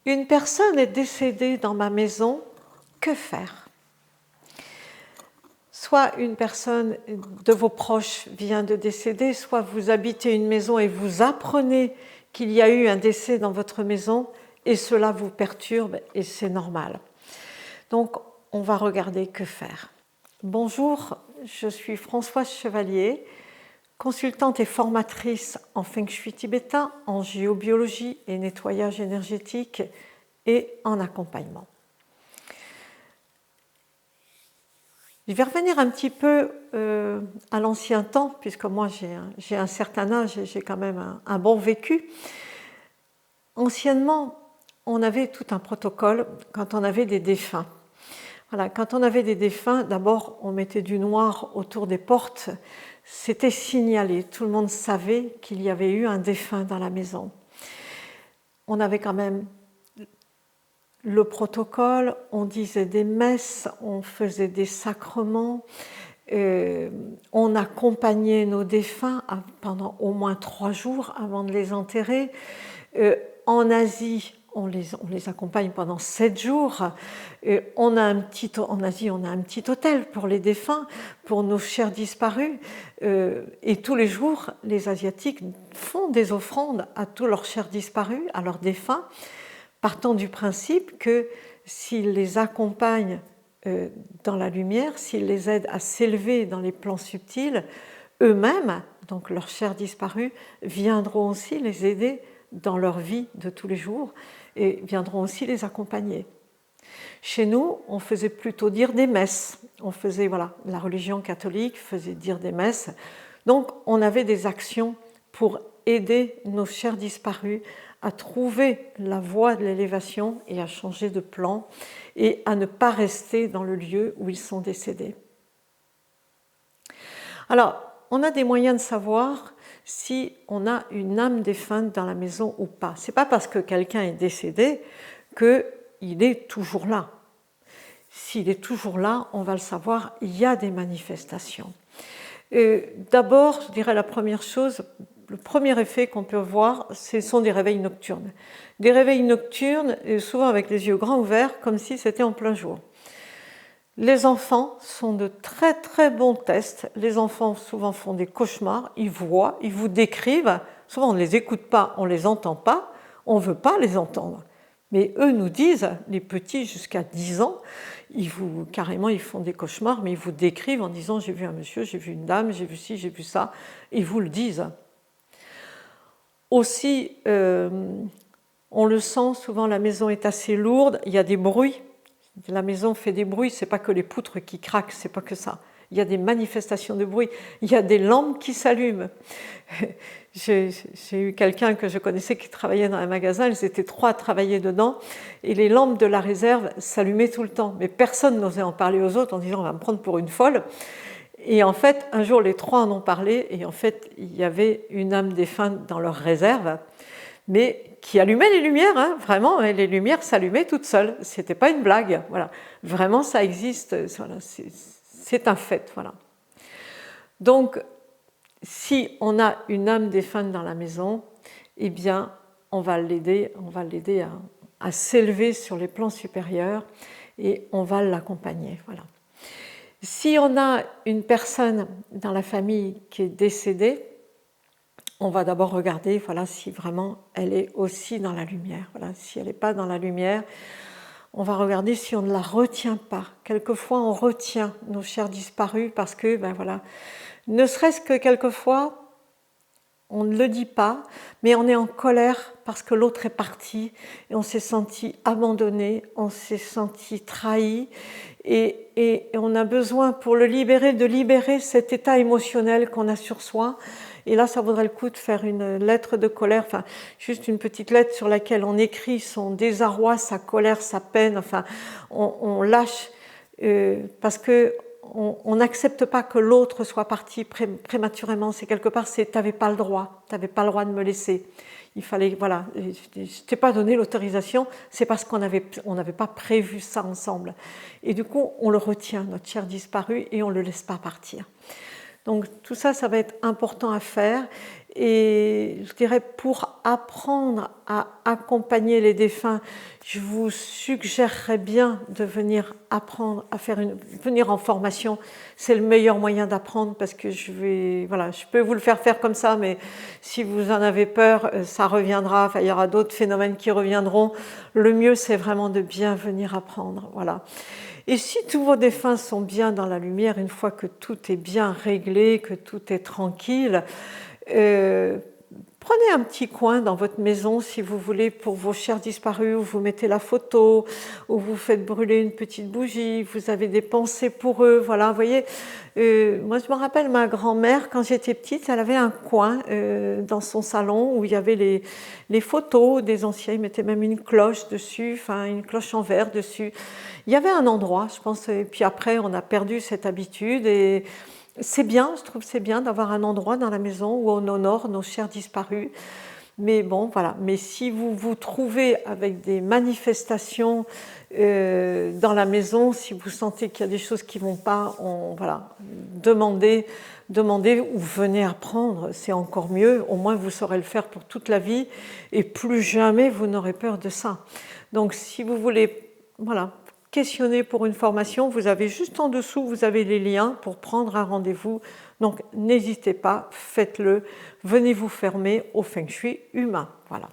Une personne est décédée dans ma maison, que faire? Soit une personne de vos proches vient de décéder, soit vous habitez une maison et vous apprenez qu'il y a eu un décès dans votre maison et cela vous perturbe et c'est normal. Donc, on va regarder que faire. Bonjour, je suis Françoise Chevalier, consultante et formatrice en Feng Shui tibétain, en géobiologie et nettoyage énergétique et en accompagnement. Je vais revenir un petit peu à l'ancien temps, puisque moi j'ai un certain âge et j'ai quand même un bon vécu. Anciennement, on avait tout un protocole quand on avait des défunts. Voilà, quand on avait des défunts, d'abord on mettait du noir autour des portes, c'était signalé, tout le monde savait qu'il y avait eu un défunt dans la maison. On avait quand même le protocole, on disait des messes, on faisait des sacrements, on accompagnait nos défunts pendant au moins 3 jours avant de les enterrer. En Asie, on les accompagne pendant 7 jours. En Asie, on a un petit hôtel pour les défunts, pour nos chers disparus. Et tous les jours, les Asiatiques font des offrandes à tous leurs chers disparus, à leurs défunts, partant du principe que s'ils les accompagnent dans la lumière, s'ils les aident à s'élever dans les plans subtils, eux-mêmes, donc leurs chers disparus, viendront aussi les aider dans leur vie de tous les jours et viendront aussi les accompagner. Chez nous, on faisait plutôt dire des messes. On faisait, la religion catholique faisait dire des messes. Donc, on avait des actions pour aider nos chers disparus à trouver la voie de l'élévation et à changer de plan et à ne pas rester dans le lieu où ils sont décédés. Alors, on a des moyens de savoir si on a une âme défunte dans la maison ou pas. Ce n'est pas parce que quelqu'un est décédé qu'il est toujours là. S'il est toujours là, on va le savoir, il y a des manifestations. D'abord, je dirais la première chose, le premier effet qu'on peut voir, ce sont des réveils nocturnes. Des réveils nocturnes, souvent avec les yeux grands ouverts, comme si c'était en plein jour. Les enfants sont de très très bons tests. Les enfants souvent font des cauchemars, ils voient, ils vous décrivent. Souvent on ne les écoute pas, on ne les entend pas, on ne veut pas les entendre. Mais eux nous disent, les petits jusqu'à 10 ans, carrément ils font des cauchemars, mais ils vous décrivent en disant j'ai vu un monsieur, j'ai vu une dame, j'ai vu ci, j'ai vu ça. Ils vous le disent. Aussi, on le sent, souvent la maison est assez lourde, il y a des bruits. La maison fait des bruits, ce n'est pas que les poutres qui craquent, ce n'est pas que ça. Il y a des manifestations de bruit, il y a des lampes qui s'allument. J'ai eu quelqu'un que je connaissais qui travaillait dans un magasin, ils étaient 3 à travailler dedans, et les lampes de la réserve s'allumaient tout le temps. Mais personne n'osait en parler aux autres en disant on va me prendre pour une folle. Et en fait, un jour, les 3 en ont parlé, et en fait, il y avait une âme défunte dans leur réserve, mais qui allumait les lumières, vraiment, les lumières s'allumaient toutes seules. Ce n'était pas une blague, voilà. Vraiment, ça existe, voilà, c'est un fait, voilà. Donc, si on a une âme défunte dans la maison, eh bien, on va l'aider à s'élever sur les plans supérieurs et on va l'accompagner, voilà. Si on a une personne dans la famille qui est décédée, on va d'abord regarder si vraiment elle est aussi dans la lumière. Voilà, si elle n'est pas dans la lumière, on va regarder si on ne la retient pas. Quelquefois, on retient nos chers disparus parce que, ne serait-ce que quelquefois, on ne le dit pas, mais on est en colère parce que l'autre est parti et on s'est senti abandonné, on s'est senti trahi et on a besoin pour le libérer, de libérer cet état émotionnel qu'on a sur soi. Et là, ça vaudrait le coup de faire une lettre de colère, juste une petite lettre sur laquelle on écrit son désarroi, sa colère, sa peine, on lâche parce que on n'accepte pas que l'autre soit parti prématurément. C'est quelque part, tu n'avais pas le droit, de me laisser. Il fallait, je t'ai pas donné l'autorisation, c'est parce qu'on n'avait pas prévu ça ensemble. Et du coup, on le retient, notre cher disparu, et on ne le laisse pas partir. Donc tout ça, ça va être important à faire. Et je dirais, pour apprendre à accompagner les défunts, je vous suggérerais bien de venir apprendre à venir en formation. C'est le meilleur moyen d'apprendre, parce que voilà, je peux vous le faire comme ça, mais si vous en avez peur, ça reviendra. Enfin, il y aura d'autres phénomènes qui reviendront. Le mieux, c'est vraiment de bien venir apprendre. Voilà. Et si tous vos défunts sont bien dans la lumière, une fois que tout est bien réglé, que tout est tranquille, prenez un petit coin dans votre maison, si vous voulez, pour vos chers disparus, où vous mettez la photo, où vous faites brûler une petite bougie, vous avez des pensées pour eux. Voilà, vous voyez, moi je me rappelle, ma grand-mère, quand j'étais petite, elle avait un coin dans son salon où il y avait les photos des anciens. Ils mettaient même une cloche dessus, enfin une cloche en verre dessus. Il y avait un endroit, je pense, et puis après on a perdu cette habitude, et c'est bien, je trouve c'est bien d'avoir un endroit dans la maison où on honore nos chers disparus. Mais bon, voilà. Mais si vous vous trouvez avec des manifestations dans la maison, si vous sentez qu'il y a des choses qui ne vont pas, voilà, demandez ou venez apprendre, c'est encore mieux. Au moins vous saurez le faire pour toute la vie, et plus jamais vous n'aurez peur de ça. Donc si vous voulez, voilà, questionner pour une formation, vous avez juste en dessous, vous avez les liens pour prendre un rendez-vous. Donc n'hésitez pas, faites-le, venez vous former au Feng Shui humain. Voilà.